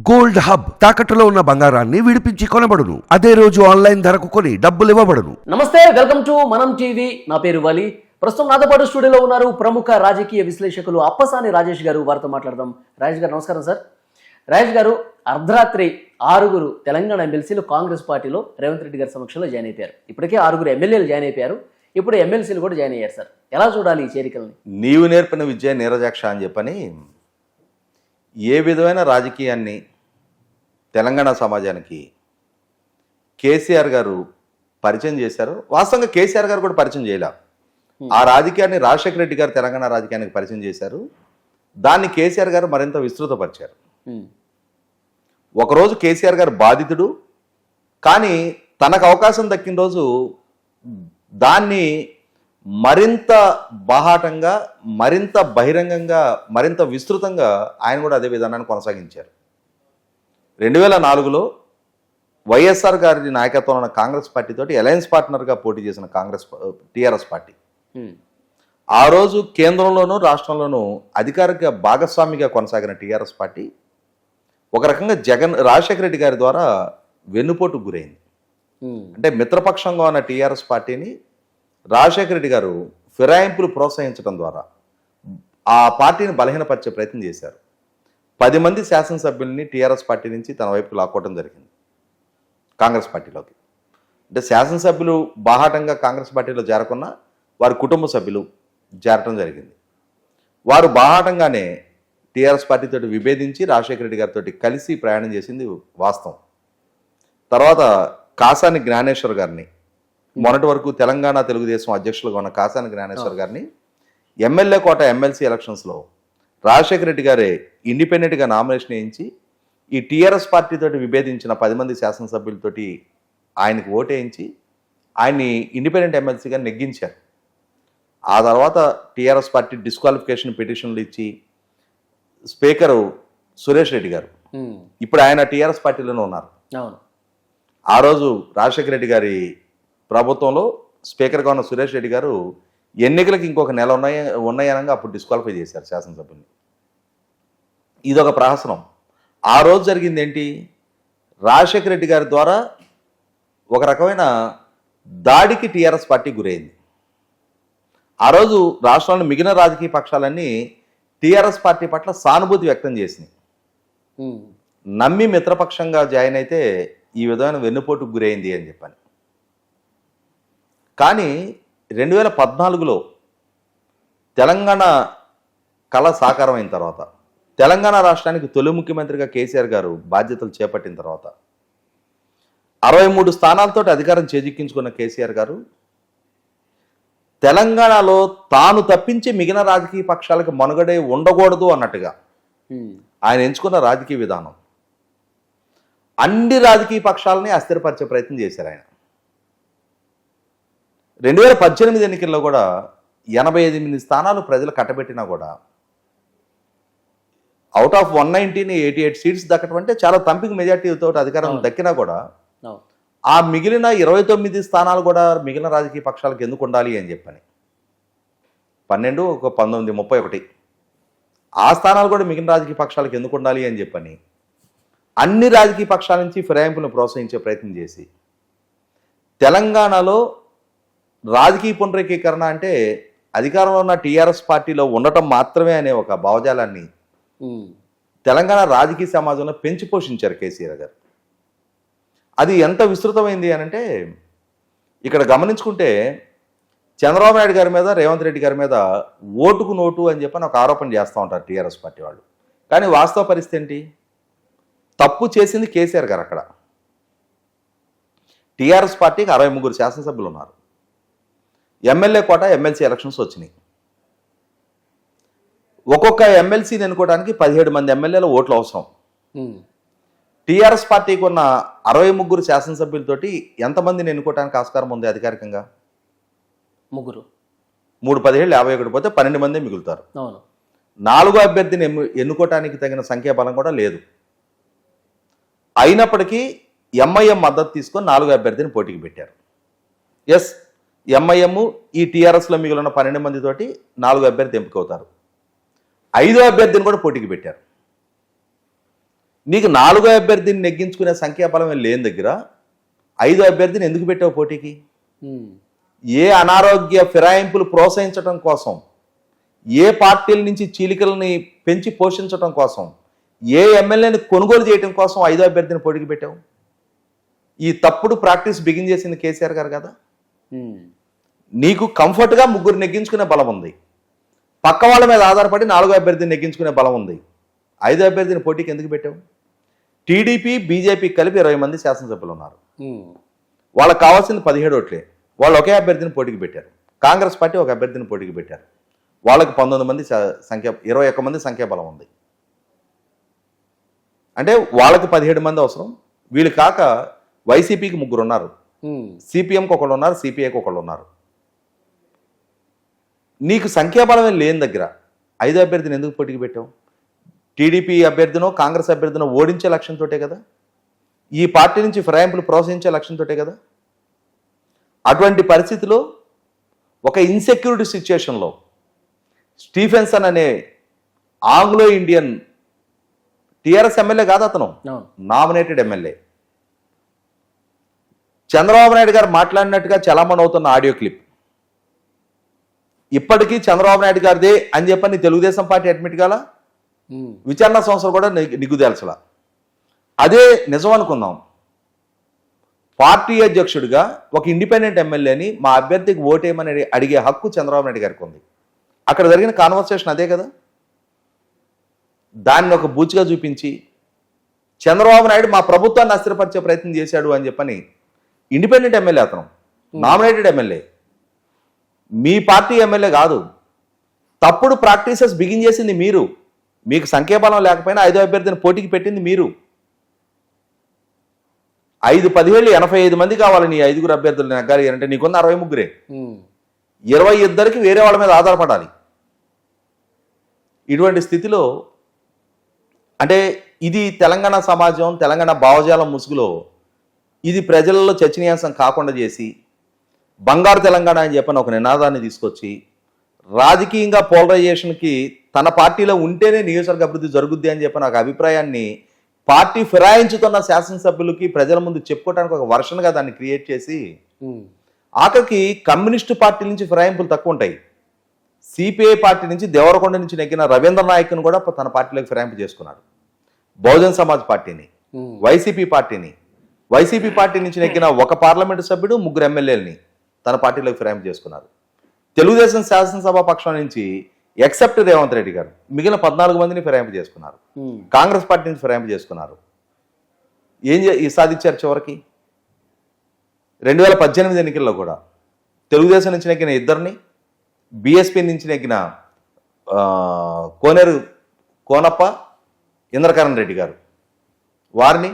Gold hub తాకట్టులో ఉన్న బంగారాన్ని విడిపించి కొనబడును. అదే రోజు ఆన్లైన్ ధరకు కొని డబ్బులు ఇవ్వబడును. నమస్తే, వెల్కమ్ టు మనం టీవీ. నా పేరు వలి. ప్రస్తుతం నాతో పాటు స్టూడియోలో ఉన్నారు ప్రముఖ రాజకీయ విశ్లేషకులు అప్పసాని రాజేష్ గారు. వారితో మాట్లాడదాం. రాజేష్ గారు నమస్కారం సార్. రాజేష్ గారు, అర్ధరాత్రి 6 తెలంగాణ ఎమ్మెల్సీలు కాంగ్రెస్ పార్టీలో రేవంత్ రెడ్డి గారి సమక్షంలో జాయిన్ అయిపోయారు. ఇప్పటికే 6 ఎమ్మెల్యేలు జాయిన్ అయిపోయారు. ఇప్పుడు ఎమ్మెల్సీలు కూడా జాయిన్ అయ్యారు సార్. ఎలా చూడాలి ఈ చేరికల్ని? నీవు నేర్పిన విద్య నీరజాక్ష అని చెప్పని ఏ విధమైన రాజకీయాన్ని తెలంగాణ సమాజానికి కేసీఆర్ గారు పరిచయం చేశారు. వాస్తవంగా కేసీఆర్ గారు కూడా పరిచయం చేయలే. ఆ రాజకీయాన్ని రాజశేఖర రెడ్డి గారు తెలంగాణ రాజకీయానికి పరిచయం చేశారు. దాన్ని కేసీఆర్ గారు మరింత విస్తృతపరిచారు. ఒకరోజు కేసీఆర్ గారు బాధితుడు, కానీ తనకు అవకాశం దక్కిన రోజు దాన్ని మరింత బాహాటంగా, మరింత బహిరంగంగా, మరింత విస్తృతంగా ఆయన కూడా అదే విధానాన్ని కొనసాగించారు. 2004లో వైఎస్ఆర్ గారి నాయకత్వంలో ఉన్న కాంగ్రెస్ పార్టీతోటి అలయన్స్ పార్ట్నర్గా పోటీ చేసిన టీఆర్ఎస్ పార్టీ ఆ రోజు కేంద్రంలోనూ రాష్ట్రంలోనూ అధికారిక భాగస్వామిగా కొనసాగిన టీఆర్ఎస్ పార్టీ ఒక రకంగా రాజశేఖర రెడ్డి గారి ద్వారా వెన్నుపోటుకు గురైంది. అంటే మిత్రపక్షంగా ఉన్న టీఆర్ఎస్ పార్టీని రాజశేఖర రెడ్డి గారు ఫిరాయింపులు ప్రోత్సహించడం ద్వారా ఆ పార్టీని బలహీనపరిచే ప్రయత్నం చేశారు. 10 మంది శాసనసభ్యుల్ని టీఆర్ఎస్ పార్టీ నుంచి తన వైపుకు లాక్కోవడం జరిగింది కాంగ్రెస్ పార్టీలోకి. అంటే శాసనసభ్యులు బాహాటంగా కాంగ్రెస్ పార్టీలో చేరకున్నా వారి కుటుంబ సభ్యులు చేరటం జరిగింది. వారు బాహాటంగానే టీఆర్ఎస్ పార్టీతో విభేదించి రాజశేఖర రెడ్డి గారితో కలిసి ప్రయాణం చేసింది వాస్తవం. తర్వాత కాసాని జ్ఞానేశ్వర్ గారిని, మొన్నటి వరకు తెలంగాణ తెలుగుదేశం అధ్యక్షులుగా ఉన్న కాసాని జ్ఞానేశ్వర్ గారిని ఎమ్మెల్యే కోట ఎమ్మెల్సీ ఎలక్షన్స్లో రాజశేఖర రెడ్డి గారే ఇండిపెండెంట్గా నామినేషన్ వేయించి ఈ టీఆర్ఎస్ పార్టీతో విభేదించిన 10 మంది శాసనసభ్యులతోటి ఆయనకు ఓటేయించి ఆయన్ని ఇండిపెండెంట్ ఎమ్మెల్సీగా నెగ్గించారు. ఆ తర్వాత టీఆర్ఎస్ పార్టీ డిస్క్వాలిఫికేషన్ పిటిషన్లు ఇచ్చి స్పీకరు సురేష్ రెడ్డి గారు, ఇప్పుడు ఆయన టీఆర్ఎస్ పార్టీలోనే ఉన్నారు. ఆ రోజు రాజశేఖర రెడ్డి గారి ప్రభుత్వంలో స్పీకర్గా ఉన్న సురేష్ రెడ్డి గారు ఎన్నికలకు ఇంకొక నెల ఉన్నాయనగా అప్పుడు డిస్క్వాలిఫై చేశారు శాసనసభ్యుల్ని. ఇదొక ప్రహసనం. ఆ రోజు జరిగింది ఏంటి? రాజశేఖర రెడ్డి గారి ద్వారా ఒక రకమైన దాడికి టీఆర్ఎస్ పార్టీ గురైంది. ఆ రోజు రాష్ట్రంలో మిగిలిన రాజకీయ పక్షాలన్నీ టీఆర్ఎస్ పార్టీ పట్ల సానుభూతి వ్యక్తం చేసినాయి. నమ్మి మిత్రపక్షంగా జాయిన్ అయితే ఈ విధమైన వెన్నుపోటుకు గురైంది అని చెప్పని. కానీ 2014లో తెలంగాణ కళ సాకారం అయిన తర్వాత, తెలంగాణ రాష్ట్రానికి తొలి ముఖ్యమంత్రిగా కేసీఆర్ గారు బాధ్యతలు చేపట్టిన తర్వాత 63 స్థానాలతో అధికారం చేజిక్కించుకున్న కేసీఆర్ గారు తెలంగాణలో తాను తప్పించి మిగిలిన రాజకీయ పక్షాలకు మనుగడే ఉండకూడదు అన్నట్టుగా ఆయన ఎంచుకున్న రాజకీయ విధానం అన్ని రాజకీయ పక్షాలని అస్థిరపరిచే ప్రయత్నం చేశారు ఆయన. 2018 ఎన్నికల్లో కూడా 88 స్థానాలు ప్రజలు కట్టబెట్టినా కూడా అవుట్ ఆఫ్ 188 సీట్స్ దక్కడం అంటే చాలా తంపిక మెజార్టీతో అధికారం దక్కినా కూడా ఆ మిగిలిన 29 స్థానాలు కూడా మిగిలిన రాజకీయ పక్షాలకు ఎందుకు ఉండాలి అని చెప్పని 12, 19, 31 ఆ స్థానాలు కూడా మిగిలిన రాజకీయ పక్షాలకు ఎందుకు ఉండాలి అని చెప్పని అన్ని రాజకీయ పక్షాల నుంచి ఫిరాయింపులను ప్రోత్సహించే ప్రయత్నం చేసి తెలంగాణలో రాజకీయ పునరేకీకరణ అంటే అధికారంలో ఉన్న టీఆర్ఎస్ పార్టీలో ఉండటం మాత్రమే అనే ఒక భావజాలాన్ని తెలంగాణ రాజకీయ సమాజంలో పెంచి పోషించారు కేసీఆర్ గారు. అది ఎంత విస్తృతమైంది అని అంటే ఇక్కడ గమనించుకుంటే చంద్రబాబు నాయుడు గారి మీద, రేవంత్ రెడ్డి గారి మీద ఓటుకు నోటు అని చెప్పని ఒక ఆరోపణ చేస్తూ ఉంటారు టీఆర్ఎస్ పార్టీ వాళ్ళు. కానీ వాస్తవ పరిస్థితి ఏంటి? తప్పు చేసింది కేసీఆర్ గారు. అక్కడ టీఆర్ఎస్ పార్టీకి 63 శాసనసభ్యులు ఉన్నారు. ఎమ్మెల్యే కోట ఎమ్మెల్సీ ఎలక్షన్స్ వచ్చినాయి. ఒక్కొక్క ఎమ్మెల్సీని ఎన్నుకోవడానికి 17 మంది ఎమ్మెల్యేల ఓట్లు అవసరం. టీఆర్ఎస్ పార్టీకి ఉన్న 63 శాసనసభ్యులతోటి ఎంతమందిని ఎన్నుకోవడానికి ఆస్కారం ఉంది అధికారికంగా? 3 17 51 పోతే 12 మంది మిగులుతారు. 4వ అభ్యర్థిని ఎన్నుకోవటానికి తగిన సంఖ్యాబలం కూడా లేదు. అయినప్పటికీ ఎంఐఎం మద్దతు తీసుకొని 4వ అభ్యర్థిని పోటీకి పెట్టారు. ఎస్, ఎంఐఎం ఈ టీఆర్ఎస్లో మిగిలిన 12 మందితోటి 4వ అభ్యర్థి ఎంపికవుతారు. 5వ అభ్యర్థిని కూడా పోటీకి పెట్టారు. నీకు 4వ అభ్యర్థిని నెగ్గించుకునే సంఖ్యాబలం లేని దగ్గర 5వ అభ్యర్థిని ఎందుకు పెట్టావు పోటీకి? ఏ అనారోగ్య ఫిరాయింపులు ప్రోత్సహించడం కోసం, ఏ పార్టీల నుంచి చీలికలని పెంచి పోషించడం కోసం, ఏ ఎమ్మెల్యేని కొనుగోలు చేయడం కోసం 5వ అభ్యర్థిని పోటీకి పెట్టావు? ఈ తప్పుడు ప్రాక్టీస్ బిగిన్ చేసింది కేసీఆర్ గారు కదా. నీకు కంఫర్ట్గా 3 నెగ్గించుకునే బలం ఉంది, పక్క వాళ్ళ మీద ఆధారపడి 4వ అభ్యర్థిని నెగ్గించుకునే బలం ఉంది. 5వ అభ్యర్థిని పోటీకి ఎందుకు పెట్టావు? టీడీపీ బీజేపీ కలిపి 20 మంది శాసనసభ్యులు ఉన్నారు. వాళ్ళకి కావాల్సింది 17 ఓట్లే. వాళ్ళు ఒకే అభ్యర్థిని పోటీకి పెట్టారు. కాంగ్రెస్ పార్టీ ఒక అభ్యర్థిని పోటీకి పెట్టారు. వాళ్ళకి 19 మంది 21 మంది సంఖ్యాబలం ఉంది. అంటే వాళ్ళకి 17 మంది అవసరం. వీళ్ళు కాక వైసీపీకి 3 ఉన్నారు, సిపిఎంకి 1 ఉన్నారు, సిపిఐకి 1 ఉన్నారు. నీకు సంఖ్యాబలమే లేని దగ్గర 5వ అభ్యర్థిని ఎందుకు పోటీకి పెట్టావు? టీడీపీ అభ్యర్థినో కాంగ్రెస్ అభ్యర్థినో ఓడించే లక్ష్యంతోటే కదా, ఈ పార్టీ నుంచి ఫిరాయింపులు ప్రోత్సహించే లక్ష్యంతోటే కదా. అటువంటి పరిస్థితిలో ఒక ఇన్సెక్యూరిటీ సిచ్యుయేషన్లో స్టీఫెన్సన్ అనే ఆంగ్లో ఇండియన్ టీఆర్ఎస్ ఎమ్మెల్యే కాదు, అతను నామినేటెడ్ ఎమ్మెల్యే, చంద్రబాబు నాయుడు గారు మాట్లాడినట్టుగా చలామణి అవుతున్న ఆడియో క్లిప్ ఇప్పటికీ చంద్రబాబు నాయుడు గారిదే అని చెప్పని తెలుగుదేశం పార్టీ అడ్మిట్ కాల, విచారణ సంస్థలు కూడా నిగ్గుదేల్చలా. అదే నిజం అనుకుందాం. పార్టీ అధ్యక్షుడిగా ఒక ఇండిపెండెంట్ ఎమ్మెల్యేని మా అభ్యర్థికి ఓటేయమని అడిగే హక్కు చంద్రబాబు నాయుడు గారికి ఉంది. అక్కడ జరిగిన కాన్వర్సేషన్ అదే కదా. దాన్ని ఒక బూచిగా చూపించి చంద్రబాబు నాయుడు మా ప్రభుత్వాన్ని అస్థిరపరిచే ప్రయత్నం చేశాడు అని చెప్పని ఇండిపెండెంట్ ఎమ్మెల్యే, అతను నామినేటెడ్ ఎమ్మెల్యే, మీ పార్టీ ఎమ్మెల్యే కాదు. తప్పుడు ప్రాక్టీసెస్ బిగిన్ చేసింది మీరు. మీకు సంఖ్యాబలం లేకపోయినా 5వ అభ్యర్థిని పోటీకి పెట్టింది మీరు. 5-10 85 మంది కావాలి నీ 5గురు అభ్యర్థులు నెగ్గాలి అంటే నీకున్న 63. 22కి వేరే వాళ్ళ మీద ఆధారపడాలి. ఇటువంటి స్థితిలో అంటే ఇది తెలంగాణ సమాజం, తెలంగాణ భావజాలం ముసుగులో ఇది ప్రజలలో చర్చనీయాంశం కాకుండా చేసి బంగారు తెలంగాణ అని చెప్పని ఒక నినాదాన్ని తీసుకొచ్చి రాజకీయంగా పోలరైజేషన్కి తన పార్టీలో ఉంటేనే నియోజకవర్గ అభివృద్ధి జరుగుద్ది అని చెప్పిన ఒక అభిప్రాయాన్ని పార్టీ ఫిరాయించుతున్న శాసనసభ్యులకి ప్రజల ముందు చెప్పుకోవడానికి ఒక వర్షన్గా దాన్ని క్రియేట్ చేసి ఆఖరికి కమ్యూనిస్టు పార్టీ నుంచి ఫిరాయింపులు తక్కువ ఉంటాయి. సిపిఐ పార్టీ నుంచి దేవరకొండ నుంచి నెగ్గిన రవీంద్ర నాయక్ను కూడా తన పార్టీలోకి ఫిరాయింపు చేసుకున్నాడు. బహుజన్ సమాజ్ పార్టీని, వైసీపీ పార్టీ నుంచి నెగ్గిన ఒక పార్లమెంటు సభ్యుడు 3 ఎమ్మెల్యేలని తన పార్టీలోకి ఫిరాయింపు చేసుకున్నారు. తెలుగుదేశం శాసనసభ పక్షం నుంచి ఎక్సెప్ట్ రేవంత్ రెడ్డి గారు మిగిలిన 14 మందిని ఫిరాయింపు చేసుకున్నారు. కాంగ్రెస్ పార్టీ నుంచి ఫిరాయింపు చేసుకున్నారు. ఏం సాధించారు చివరికి? 2018 ఎన్నికల్లో కూడా తెలుగుదేశం నుంచి నెగ్గిన 2ని, బీఎస్పీ నుంచి నెగ్గిన కోనప్ప, ఇంద్రకరణ్ రెడ్డి గారు వారిని,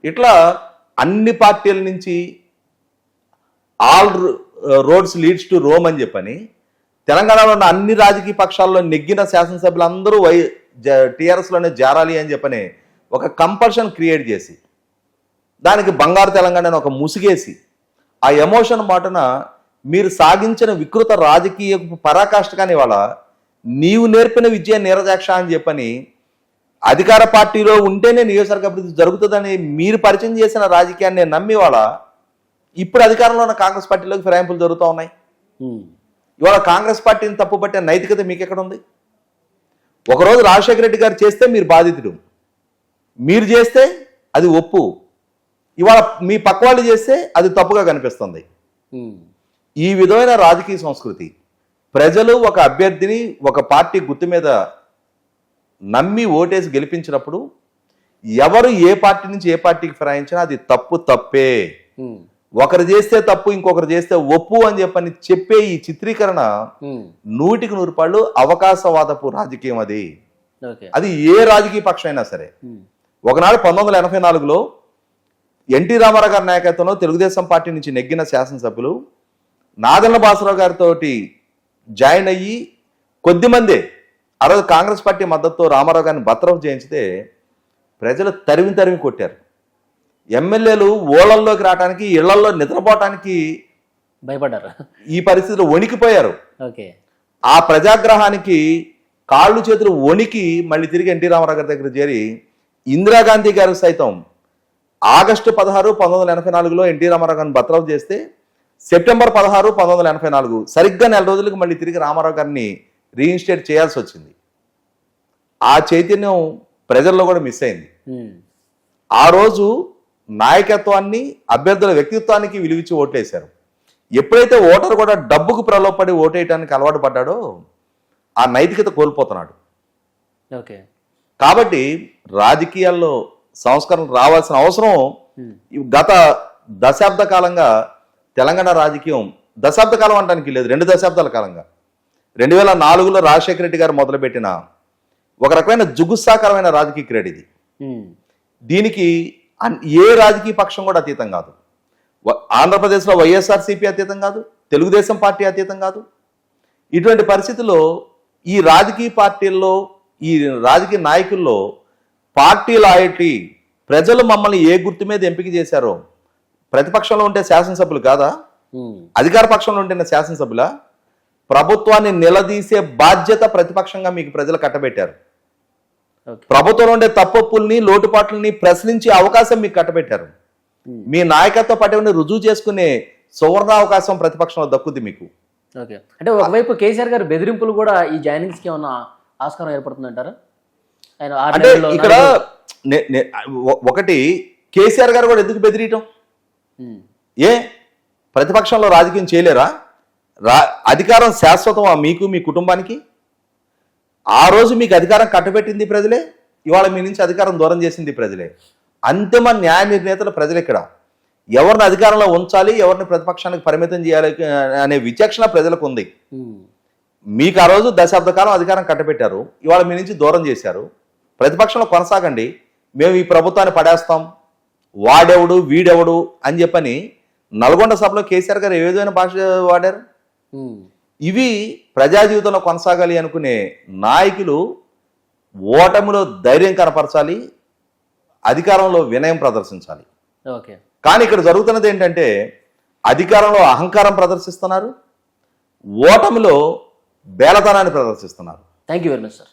ఇట్లా అన్ని పార్టీల నుంచి all roads leads to Rome అని చెప్పని తెలంగాణలో ఉన్న అన్ని రాజకీయ పక్షాల్లో నెగ్గిన శాసనసభ్యులందరూ టీఆర్ఎస్లోనే జారాలి అని చెప్పని ఒక కంపల్షన్ క్రియేట్ చేసి దానికి బంగారు తెలంగాణ అని ఒక ముసిగేసి ఆ ఎమోషన్ మాటన మీరు సాగించిన వికృత రాజకీయ పరాకాష్ఠగాని వాళ్ళ నీవు నేర్పిన విద్య నీరజాక్ష అని చెప్పని అధికార పార్టీలో ఉంటేనే నియోజకవర్గ అభివృద్ధి జరుగుతుందని మీరు పరిచయం చేసిన రాజకీయాన్ని నమ్మి వాళ్ళ ఇప్పుడు అధికారంలో ఉన్న కాంగ్రెస్ పార్టీలోకి ఫిరాయింపులు జరుగుతూ ఉన్నాయి. ఇవాళ కాంగ్రెస్ పార్టీని తప్పుపట్టే నైతికత మీకు ఎక్కడ ఉంది? ఒకరోజు రాజశేఖర రెడ్డి గారు చేస్తే మీరు బాధితుడు, మీరు చేస్తే అది ఒప్పు, ఇవాళ మీ పక్క వాళ్ళు చేస్తే అది తప్పుగా కనిపిస్తుంది. ఈ విధమైన రాజకీయ సంస్కృతి ప్రజలు ఒక అభ్యర్థిని ఒక పార్టీ గుర్తు మీద నమ్మి ఓటేసి గెలిపించినప్పుడు ఎవరు ఏ పార్టీ నుంచి ఏ పార్టీకి ఫిరాయించినా అది తప్పే. ఒకరు చేస్తే తప్పు, ఇంకొకరు చేస్తే ఒప్పు అని చెప్పే ఈ చిత్రీకరణ 100కి 100 అవకాశవాదపు రాజకీయం. అది ఏ రాజకీయ పక్షం అయినా సరే. ఒకనాడు 1984లో ఎన్టీ రామారావు గారి నాయకత్వంలో తెలుగుదేశం పార్టీ నుంచి నెగ్గిన శాసనసభ్యులు నాదెండ్ల భాస్కరరావు గారితో జాయిన్ అయ్యి కొద్దిమందే ఆ రోజు కాంగ్రెస్ పార్టీ మద్దతుతో రామారావు గారిని బర్తరఫ్ చేయించితే ప్రజలు తరిమి కొట్టారు. ఎమ్మెల్యేలు ఓళ్ళల్లోకి రావడానికి, ఇళ్లల్లో నిద్రపోవటానికి భయపడ్డారు. ఈ పరిస్థితిలో వణికిపోయారు. ఓకే, ఆ ప్రజాగ్రహానికి కాళ్ళు చేతులు వణికి మళ్ళీ తిరిగి ఎన్టీ రామారావు గారి దగ్గర చేరి ఇందిరాగాంధీ గారు సైతం ఆగస్టు 16, 1984లో ఎన్టీ రామారావు గారిని బర్తరఫ్ చేస్తే సెప్టెంబర్ 16, 1984 సరిగ్గా నెల రోజులకు మళ్ళీ తిరిగి రామారావు గారిని రీఇన్స్టేట్ చేయాల్సి వచ్చింది. ఆ చైతన్యం ప్రజల్లో కూడా మిస్ అయింది. ఆ రోజు నాయకత్వాన్ని, అభ్యర్థుల వ్యక్తిత్వానికి విలువిచ్చి ఓట్లేశారు. ఎప్పుడైతే ఓటర్ కూడా డబ్బుకు ప్రలోభపడి ఓటేయడానికి అలవాటు పడ్డాడో ఆ నైతికత కోల్పోతున్నాడు. ఓకే, కాబట్టి రాజకీయాల్లో సంస్కరణలు రావాల్సిన అవసరం గత దశాబ్ద కాలంగా తెలంగాణ రాజకీయం, దశాబ్ద కాలం అనడానికి లేదు, 2 దశాబ్దాల కాలంగా 2004లో రాజశేఖర రెడ్డి గారు మొదలుపెట్టిన ఒక రకమైన జుగుత్సాకరమైన రాజకీయ క్రీడ ఇది. దీనికి ఏ రాజకీయ పక్షం కూడా అతీతం కాదు. ఆంధ్రప్రదేశ్లో వైఎస్ఆర్సీపీ అతీతం కాదు, తెలుగుదేశం పార్టీ అతీతం కాదు. ఇటువంటి పరిస్థితుల్లో ఈ రాజకీయ పార్టీల్లో, ఈ రాజకీయ నాయకుల్లో పార్టీ లాయల్టీ, ప్రజలు మమ్మల్ని ఏ గుర్తు మీద ఎంపిక చేశారో, ప్రతిపక్షంలో ఉంటే శాసనసభ్యులు కాదా, అధికార పక్షంలో ఉంటే శాసనసభ్యులా, ప్రభుత్వాన్ని నిలదీసే బాధ్యత ప్రతిపక్షంగా మీకు ప్రజలు కట్టబెట్టారు. ప్రభుత్వంలో ఉండే తప్పొప్పుల్ని, లోటుపాట్లని ప్రశ్నించే అవకాశం మీకు కట్టబెట్టారు. మీ నాయకత్వ పటిమని రుజువు చేసుకునే సువర్ణ అవకాశం ప్రతిపక్షంలో దక్కుద్ది మీకు. ఓకే, అంటే ఒకవైపు కేసీఆర్ గారు బెదిరింపులు కూడా ఈ జాయినింగ్స్ కి ఏమన్నా ఆస్కారం ఏర్పడుతుందంటారా? ఆయన అంటే ఇక్కడ ఒకటి కేసీఆర్ గారు కూడా ఎందుకు బెదిరియటం? ఏ ప్రతిపక్షంలో రాజకీయం చేయలేరా? అధికారం శాశ్వతమా మీకు, మీ కుటుంబానికి? ఆ రోజు మీకు అధికారం కట్టబెట్టింది ప్రజలే, ఇవాళ మీ నుంచి అధికారం దూరం చేసింది ప్రజలే. అంతిమ న్యాయ నిర్ణేతలు ప్రజలు. ఇక్కడ ఎవరిని అధికారంలో ఉంచాలి, ఎవరిని ప్రతిపక్షానికి పరిమితం చేయాలి అనే విచక్షణ ప్రజలకు ఉంది. మీకు ఆ రోజు దశాబ్ద కాలం అధికారం కట్టబెట్టారు, ఇవాళ మీ నుంచి దూరం చేశారు. ప్రతిపక్షంలో కొనసాగండి, మేము ఈ ప్రభుత్వాన్ని పడేస్తాం, వాడెవడు వీడెవడు అని చెప్పని నల్గొండ సభలో కేసీఆర్ గారు ఏ విధమైన భాష వాడారు. ఇవి ప్రజా జీవితంలో కొనసాగాలి అనుకునే నాయకులు ఓటమిలో ధైర్యం కనపరచాలి, అధికారంలో వినయం ప్రదర్శించాలి. ఓకే, కానీ ఇక్కడ జరుగుతున్నది ఏంటంటే అధికారంలో అహంకారం ప్రదర్శిస్తున్నారు, ఓటమిలో బేలతనాన్ని ప్రదర్శిస్తున్నారు. Thank you very much sir.